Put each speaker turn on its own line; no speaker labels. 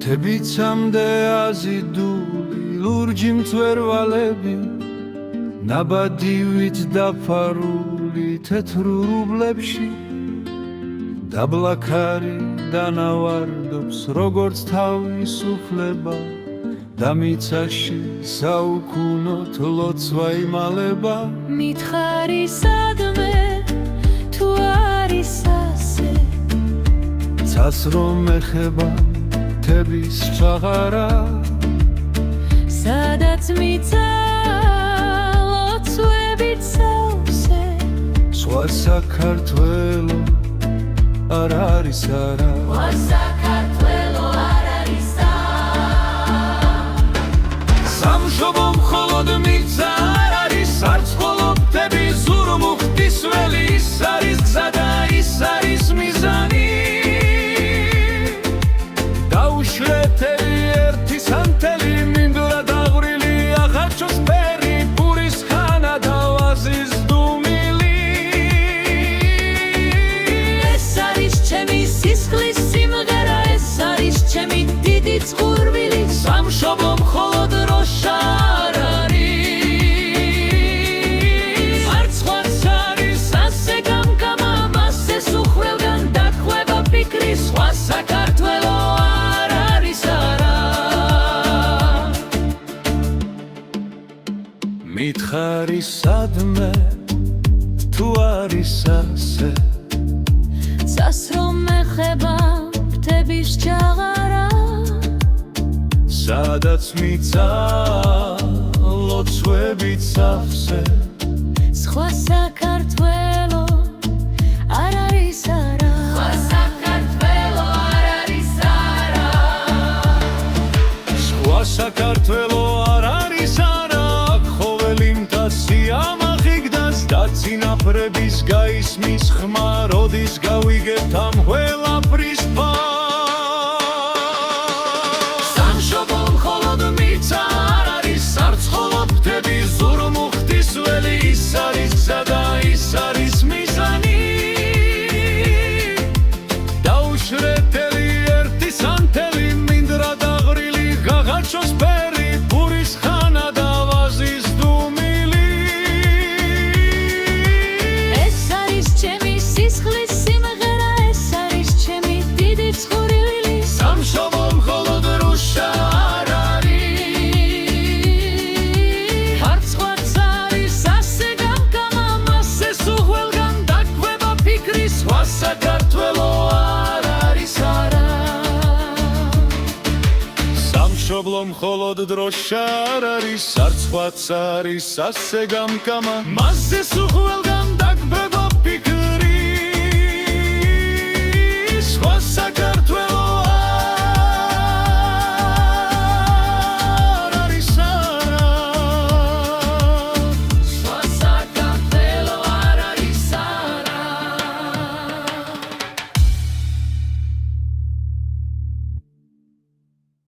მთებიცამდე აზიდული ლურჯი მწვერვალები ნაბადივით დაფარული თეთრ რუბლებში დაბლაქარი დანავარდობს როგორც თავისუფლება და მიწაში საუკუნოდ ლოცვა იმალება
მითხარი სადმე თუ არის ასე
ცას რომ ეხება მთების ჩაღარა
სადაც მიწა ლოცვებით სავსე
სხვა საქართველო არ არის არა
სხვა საქართველო არ არის
სამშობლო მხოლოდ მიწა არ არის არც მხოლოდ მთები ზურმუხტის ველი ის არის გზა და ის არის მიზანი დაუშვეთელი ერთი სანთელი მინდვრა დაღვრილი აღარჩოს ფერი პურის ხანა და ვაზის დუმილი
ეს არის ჩემი სისხლის სიმღერა ეს არის ჩემი დიდი წყურვილი
სამშობლო მხოლოდ როშა არ არის
არც ხვაც არის ასე გამკამა მასე სუხველგან დახვება ფიქრი სხვა საქართველო არ არის არა
მითხარი სადმე თუ არის ასე
ცას რომ ეხება მთების ჩაღარა
სადაც მიწა ლოცვებით სავსე
სხვა საქართველო არ არის არა სხვა საქართველო არ არის არა
სხვა საქართველო არ არის არა ხოველი მთასია მაღიგდას და წინაპრების გაისმის ხმა როდის გავიგებთ ამ ყველაფრის ფარს სამშობლო მხოლოდ მიწა არ არის არც მხოლოდ მთები ზურმუხტის ველი ის არის გზა და ის არის მიზანი დაუშვეთელი ერთი სანთელი მინდვრა დაღვრილი გაღარჩოს ფერი პურის ხანა და ვაზის დუმილი
ეს არის ჩემი სისხლის სიმღერა ეს არის ჩემი დიდი წყურვილი
სამშობლო მხოლოდ როშა არ არის
არც ხვაც არის ასე გამკამა მასე სუხველგან დაკვება ფიქრი
სხვა საქართველო არ არის არა სამშობლო მხოლოდ დროშა არ არის არც ხვაც არის ასე გამკამა მასზე სუხველგან